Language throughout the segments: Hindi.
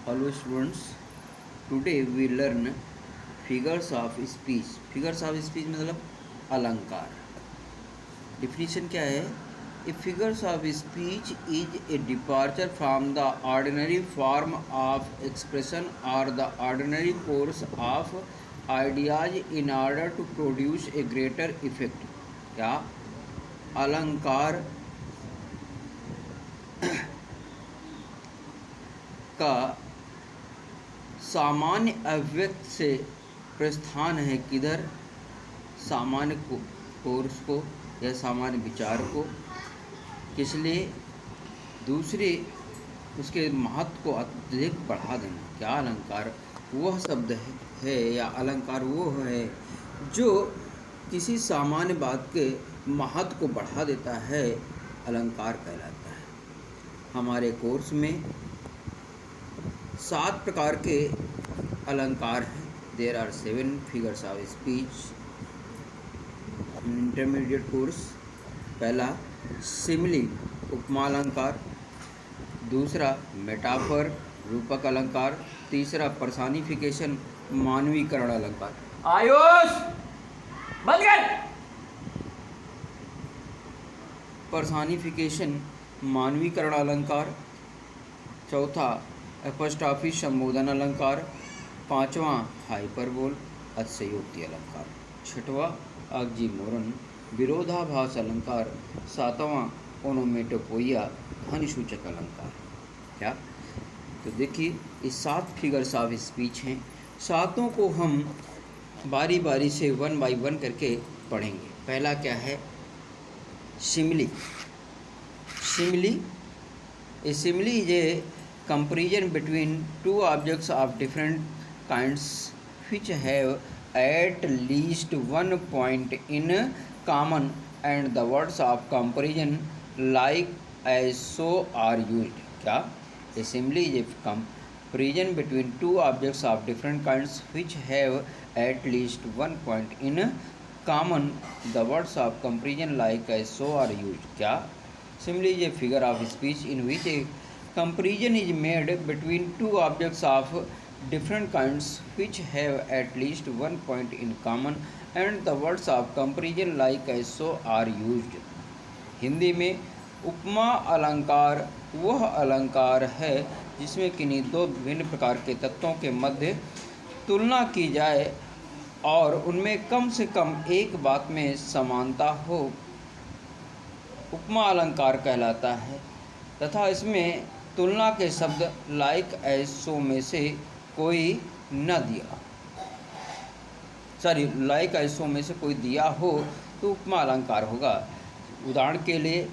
Hello students, today we learn figures of speech. Figures of speech मतलब अलंकार. Definition क्या है? A figures of speech is a departure from the ordinary form of expression or the ordinary course of ideas in order to produce a greater effect. क्या अलंकार का सामान्य अव्यक्त से प्रस्थान है किधर? सामान्य कोर्स को या सामान्य विचार को, किस लिए? दूसरे उसके महत्व को अत्यधिक बढ़ा देना. क्या अलंकार वह शब्द है या अलंकार वो है जो किसी सामान्य बात के महत्व को बढ़ा देता है, अलंकार कहलाता है. हमारे कोर्स में 7 प्रकार के अलंकार हैं. There are 7 figures of speech in intermediate course. पहला सिमिली उपमा अलंकार, दूसरा मेटाफर रूपक अलंकार, तीसरा पर्सनिफिकेशन मानवीकरण अलंकार. आयुष बंद कर. पर्सनिफिकेशन मानवीकरण अलंकार. चौथा एपोस्ट्रॉफी संबोधन अलंकार. पांचवा हाइपरबोल अतिशयोक्ति अलंकार. छठवां ऑक्सीमोरन विरोधाभास अलंकार. सातवां ओनोमेटोपोइया ध्वनिसूचक अलंकार. क्या? तो देखिए ये 7 फिगर्स ऑफ स्पीच हैं. सातों को हम बारी बारी से 1 बाय 1 करके पढ़ेंगे. पहला क्या है? Simile. Simile is a comparison between two objects of different kinds which have at least one point in common, and the words of comparison like as so are used. क्या? Assembly is a comparison between two objects of different kinds which have at least one point in common. The words of comparison like as so are used. क्या? Simile is a figure of speech in which a comparison is made between two objects of different kinds which have at least one point in common, and the words of comparison like as so are used. Hindi में उपमा अलंकार वह अलंकार है जिसमें किन्हीं दो विभिन्न प्रकार के तत्वों के मध्य तुलना की जाए और उनमें कम से कम एक बात में समानता हो, उपमा अलंकार कहलाता है. तथा इसमें तुलना के शब्द लाइक एज सो में से कोई न दिया लाइक एज सो में से कोई दिया हो तो उपमा अलंकार होगा. उदाहरण के लिए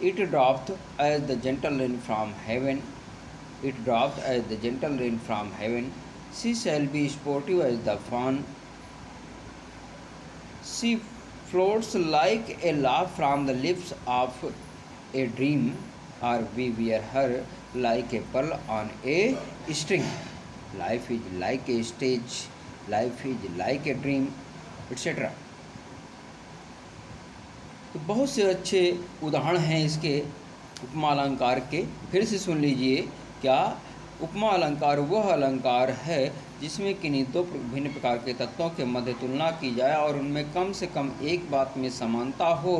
it dropped as the gentle rain from heaven. It dropped as the gentle rain from heaven. She shall be sportive as the fawn. She floats like a laugh from the lips of a dream, or we wear her like a pearl on a string. Life is like a stage, life is like a dream, etc. तो बहुत से अच्छे उदाहरण हैं इसके उपमा अलंकार के. फिर से सुन लीजिए. क्या? उपमा अलंकार वह अलंकार है जिसमें किन्हीं दो भिन्न प्रकार के तत्वों के मध्य तुलना की जाए और उनमें कम से कम एक बात में समानता हो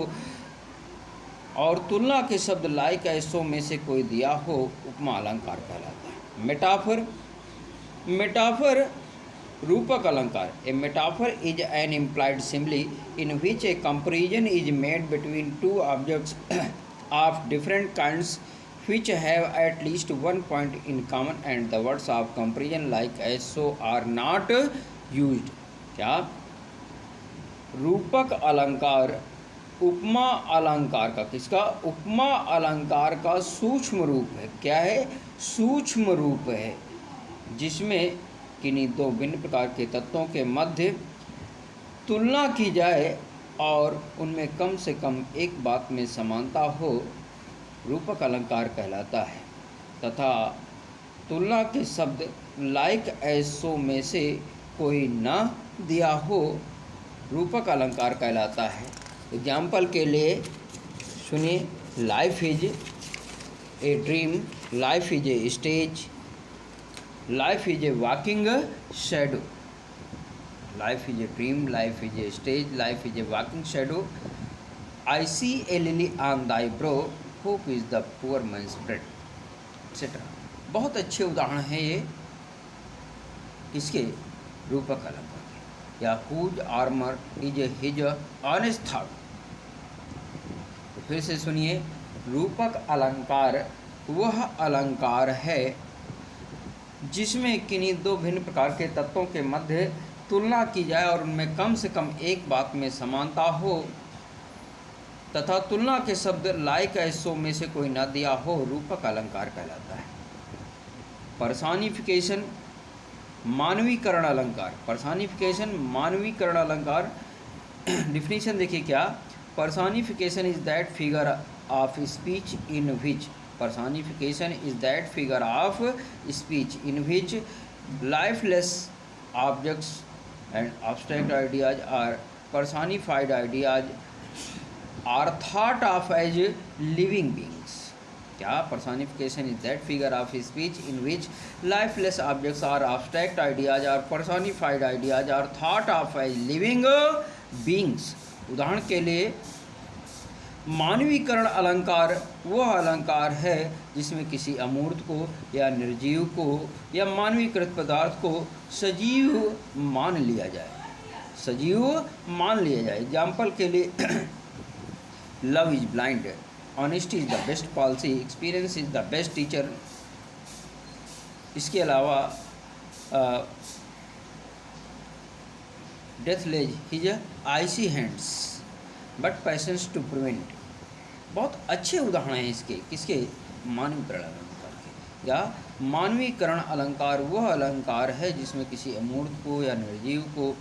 और तुलना के शब्द लाइक ऐसो में से कोई दिया हो, उपमा अलंकार कहलाता है. मेटाफर रूपक अलंकार. A metaphor is an implied simile in which a comparison is made between two objects of different kinds which have at least one point in common, and the words of comparison like as so are not used. क्या? रूपक अलंकार उपमा अलंकार का, किसका? उपमा अलंकार का सूक्ष्म रूप है. क्या है? सूक्ष्म रूप है जिसमें किन्हीं दो भिन्न प्रकार के तत्वों के मध्य तुलना की जाए और उनमें कम से कम एक बात में समानता हो, रूपक अलंकार कहलाता है. तथा तुलना के शब्द लाइक एज सो में से कोई न दिया हो, रूपक अलंकार कहलाता है. एग्जाम्पल के लिए सुनिए. Life is a dream, life is a stage, life is a walking shadow, life is a dream, life is a stage, life is a walking shadow, I see a lily on thy brow, hope is the poor man's bread, etcetera. बहुत अच्छे उदाहरण हैं ये इसके रूपक अलंकार के, या whose armour is his honest thought. तो फिर से सुनिए, रूपक अलंकार वह अलंकार है जिसमें किन्हीं दो भिन्न प्रकार के तत्वों के मध्य तुलना की जाए और उनमें कम से कम एक बात में समानता हो तथा तुलना के शब्द लाइक ऐसो में से कोई न दिया हो, रूपक अलंकार कहलाता है। पर्सोनिफिकेशन मानवीकरण अलंकार, पर्सोनिफिकेशन मानवीकरण अलंकार। डिफिनीशन देखिए क्या, personification is that figure of speech in which, personification is that figure of speech in which lifeless objects and abstract ideas are personified ideas are thought of as living beings। क्या, personification is that figure of speech in which lifeless objects or abstract ideas or personified ideas are thought of as living beings। उदाहरण के लिए, मानवीकरण अलंकार वह अलंकार है जिसमें किसी अमूर्त को या निर्जीव को या मानवीकृत पदार्थ को सजीव मान लिया जाए, सजीव मान लिया जाए। एग्जाम्पल के लिए, love is blind, honesty is the best policy, experience is the best teacher. इसके अलावा death lays his icy hands but patience to prevent. बहुत अच्छे उदाहरण हैं इसके, किसके, मानवीकरण अलंकार के। या मानवीकरण अलंकार वह अलंकार है जिसमें किसी अमूर्त को या निर्जीव को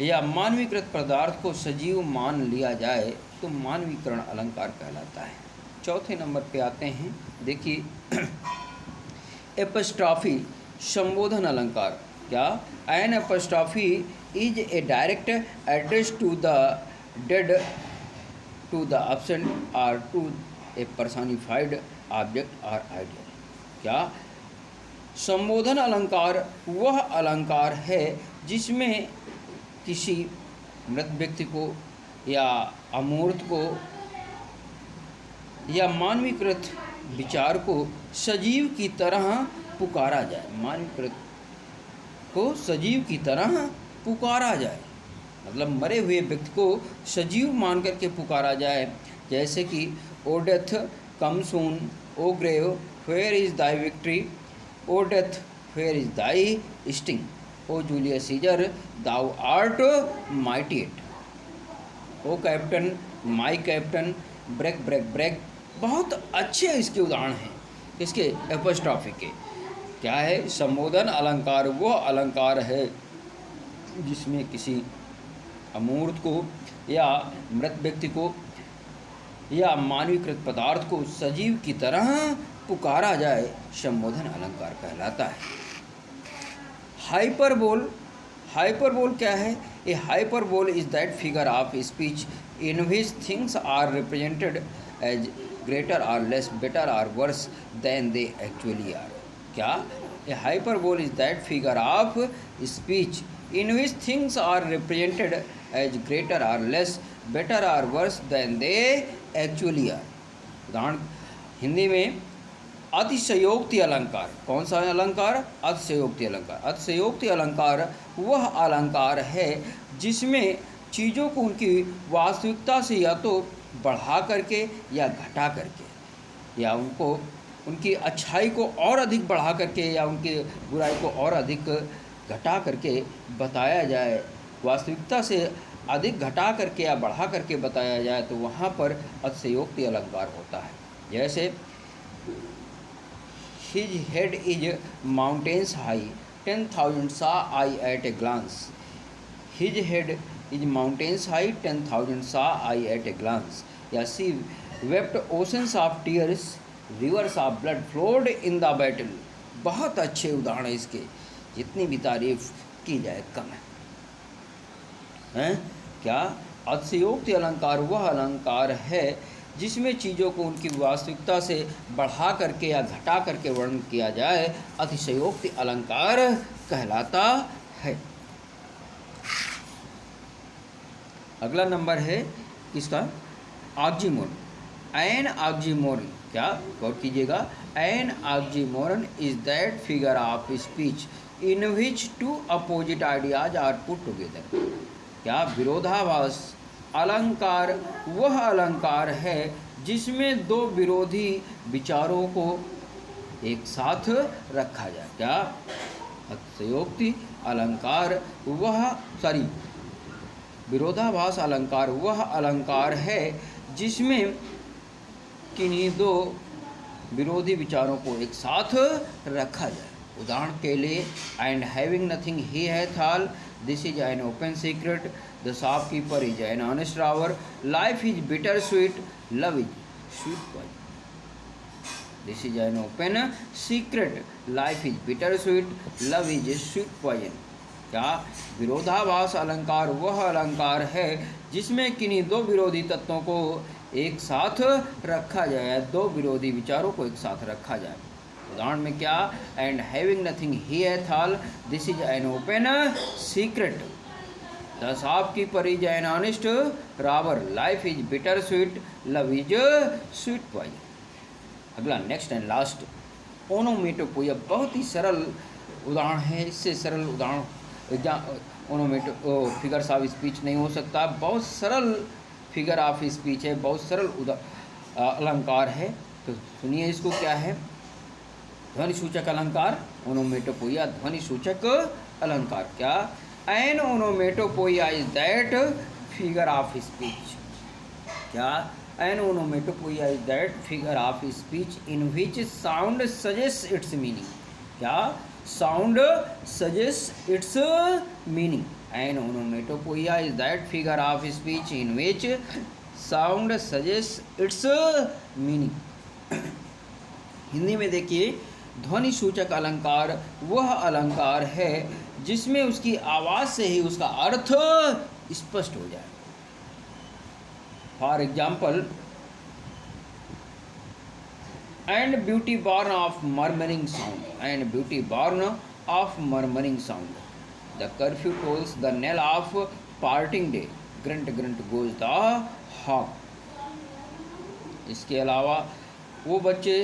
या मानवीकृत पदार्थ को सजीव मान लिया जाए तो मानवीकरण अलंकार कहलाता है। चौथे नंबर पे आते हैं, देखिए एपस्ट्रॉफी संबोधन अलंकार। क्या, an apostrophe is a direct address to the dead, to the absent or to a personified object or idea. क्या, संबोधन अलंकार वह अलंकार है जिसमें किसी मृत व्यक्ति को या अमूर्त को या मानवीकृत विचार को सजीव की तरह पुकारा जाए, मानवीकृत को सजीव की तरह पुकारा जाए, मतलब मरे हुए व्यक्ति को सजीव मान करके पुकारा जाए। जैसे कि oh death come soon, oh grave where is thy victory, oh death where is thy sting, oh Julius Caesar thou art mighty yet, oh captain my captain break break break. बहुत अच्छे इसके उदाहरण हैं, इसके एपस्ट्रॉफी के। क्या है, संबोधन अलंकार वो अलंकार है जिसमें किसी अमूर्त को या मृत व्यक्ति को या मानवीकृत पदार्थ को सजीव की तरह पुकारा जाए, संबोधन अलंकार कहलाता है। हाइपरबोल, हाइपरबोल क्या है, a hyperbole is that figure of speech in which things are represented as greater or less, better or worse than they actually are. क्या, a hyperbole is that figure of speech in which things are represented as greater or less, better or worse than they actually are। उदाहरण हिंदी में, अतिशयोक्ति अलंकार। कौन सा अलंकार, अतिशयोक्ति अलंकार। अतिशयोक्ति अलंकार वह अलंकार है जिसमें चीज़ों को उनकी वास्तविकता से या तो बढ़ा करके या घटा करके, या उनको उनकी अच्छाई को और अधिक बढ़ा करके या उनकी बुराई को और अधिक घटा करके बताया जाए, वास्तविकता से अधिक घटा करके या बढ़ा करके बताया जाए, तो वहाँ पर अतिशयोक्ति अलंकार होता है। जैसे his head is mountains high 10,000 saw I at a glance। His head is mountains high 10,000 saw I at a glance। या she wept oceans of tears rivers of blood flowed in the battle. बहुत अच्छे उदाहरण इसके, जितनी भी तारीफ की जाए कम है। क्या, अतिशयोक्ति अलंकार वह अलंकार है जिसमें चीज़ों को उनकी वास्तविकता से बढ़ा करके या घटा करके वर्णन किया जाए, अतिशयोक्ति अलंकार कहलाता है। अगला नंबर है किसका? ऑक्सीमोरन। एन ऑक्सीमोरन, क्या गौर कीजिएगा, an oxymoron is that figure of speech in which two opposite ideas are put together. क्या विरोधाभास अलंकार वह अलंकार है जिसमें दो विरोधी विचारों को एक साथ रखा जाए। क्या? अतिशयोक्ति अलंकार विरोधाभास अलंकार वह अलंकार है जिसमें किन्हीं दो विरोधी विचारों को एक साथ रखा जाए। उदाहरण के लिए, and having nothing he hath all, this is an open secret, the shopkeeper is an honest robber, life is bitter sweet, love is sweet poison. This is an open secret, life is bitter sweet, love is sweet poison. क्या? विरोधाभास अलंकार वह अलंकार है जिसमें किन्हीं दो विरोधी तत्वों को एक साथ रखा जाए, दो विरोधी विचारों को एक साथ रखा जाए। उदाहरण में क्या? And having nothing he hath all, this is an open secret, the shopkeeper is an honest robber, life is bitter sweet, love is sweet poison. अगला नेक्स्ट एंड लास्ट, ओनोमेटोपोइया। बहुत ही सरल उदाहरण है, इससे सरल उदाहरण फिगर्स ऑफ स्पीच नहीं हो सकता। बहुत सरल फिगर ऑफ स्पीच है, बहुत सरल अलंकार है। तो सुनिए इसको क्या है। ध्वनि सूचक अलंकार, ओनोमेटोपोइया ध्वनि सूचक अलंकार। क्या? An onomatopoeia is that figure of speech. क्या? An onomatopoeia is that figure of speech in which sound suggest its meaning. क्या? Sound suggest its meaning. An onomatopoeia is that figure of speech in which sound suggest its meaning. Hindi में देखिए, ध्वनि सूचक अलंकार वह अलंकार है जिसमें उसकी आवाज़ से ही उसका अर्थ स्पष्ट हो जाए। For example, and beauty born of murmuring sound, and beauty born of murmuring sound, the curfew tolls the knell of parting day, grunt grunt goes the hawk। इसके अलावा वो बच्चे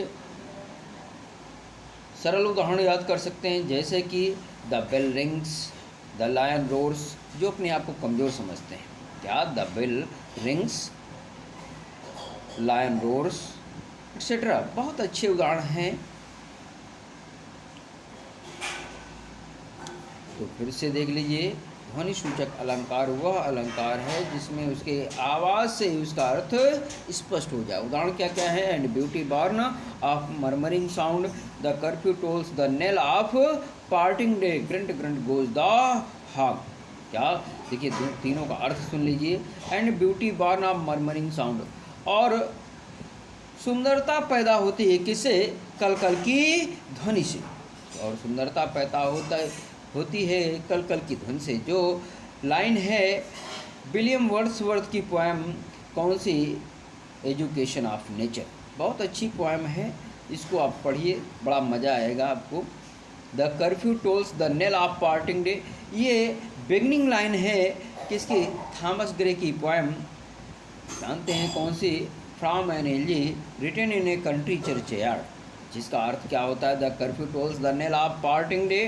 सरल उदाहरण याद कर सकते हैं, जैसे कि the bell rings, the lion roars, जो अपने आप को कमज़ोर समझते हैं। क्या? The bell rings, lion roars etcetera. बहुत अच्छे उदाहरण हैं। तो फिर से देख लीजिए, ध्वनि सूचक अलंकार वह अलंकार है जिसमें उसके आवाज़ से उसका अर्थ स्पष्ट हो जाए। उदाहरण क्या क्या है? And beauty born of murmuring sound, the curfew tolls the knell of parting day, grunt grunt goes the hawk. क्या? देखिए, तीनों का अर्थ सुन लीजिए। And beauty born of murmuring sound, और सुंदरता पैदा होती है किससे? कल कल की ध्वनि से। और सुंदरता पैदा होती है कल कल की ध्वनि से। जो लाइन है विलियम वर्ड्सवर्थ की पोएम, कौन सी? Education of nature. बहुत अच्छी पोएम है, इसको आप पढ़िए, बड़ा मज़ा आएगा आपको। The curfew tolls the knell of parting day, ये बिगनिंग लाइन है किसकी? थॉमस ग्रे की पोएम, जानते हैं कौन सी? From an elegy written in a country churchyard, जिसका अर्थ क्या होता है? The curfew tolls the knell of parting day,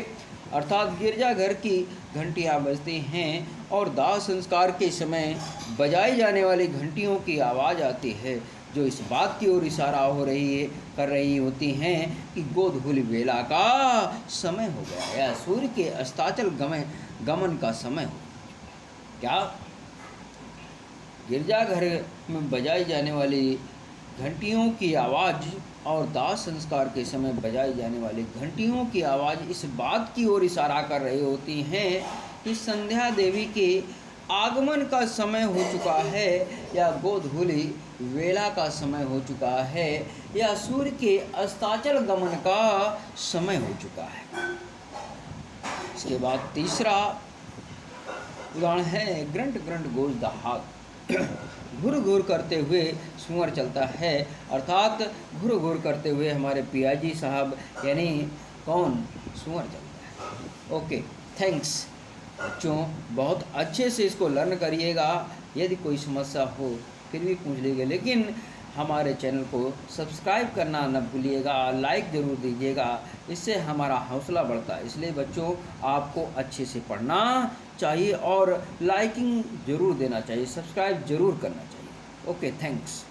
अर्थात गिरजाघर की घंटियाँ बजती हैं और दाह संस्कार के समय बजाई जाने वाली घंटियों की आवाज़ आती है, जो इस बात की ओर इशारा कर रही होती हैं कि गोधूलि बेला का समय हो गया, या सूर्य के अस्ताचल गमन का समय हो। क्या? गिरजाघर में बजाई जाने वाली घंटियों की आवाज़ और दाह संस्कार के समय बजाई जाने वाली घंटियों की आवाज़ इस बात की ओर इशारा कर रही होती हैं कि संध्या देवी के आगमन का समय हो चुका है, या गोधूलि वेला का समय हो चुका है, या सूर्य के अस्ताचल गमन का समय हो चुका है। इसके बाद तीसरा उदाहरण है grunt grunt goes the hawk. घुर घुर करते हुए सूअर चलता है, अर्थात घुर घुर करते हुए हमारे पियाजी साहब यानी कौन, सूअर चलता है। ओके, थैंक्स बच्चों, बहुत अच्छे से इसको लर्न करिएगा। यदि कोई समस्या हो फिर भी पूछ लीजिएगा, लेकिन हमारे चैनल को सब्सक्राइब करना न भूलिएगा, लाइक ज़रूर दीजिएगा, इससे हमारा हौसला बढ़ता है। इसलिए बच्चों आपको अच्छे से पढ़ना चाहिए और लाइकिंग ज़रूर देना चाहिए, सब्सक्राइब ज़रूर करना चाहिए। Okay, thanks.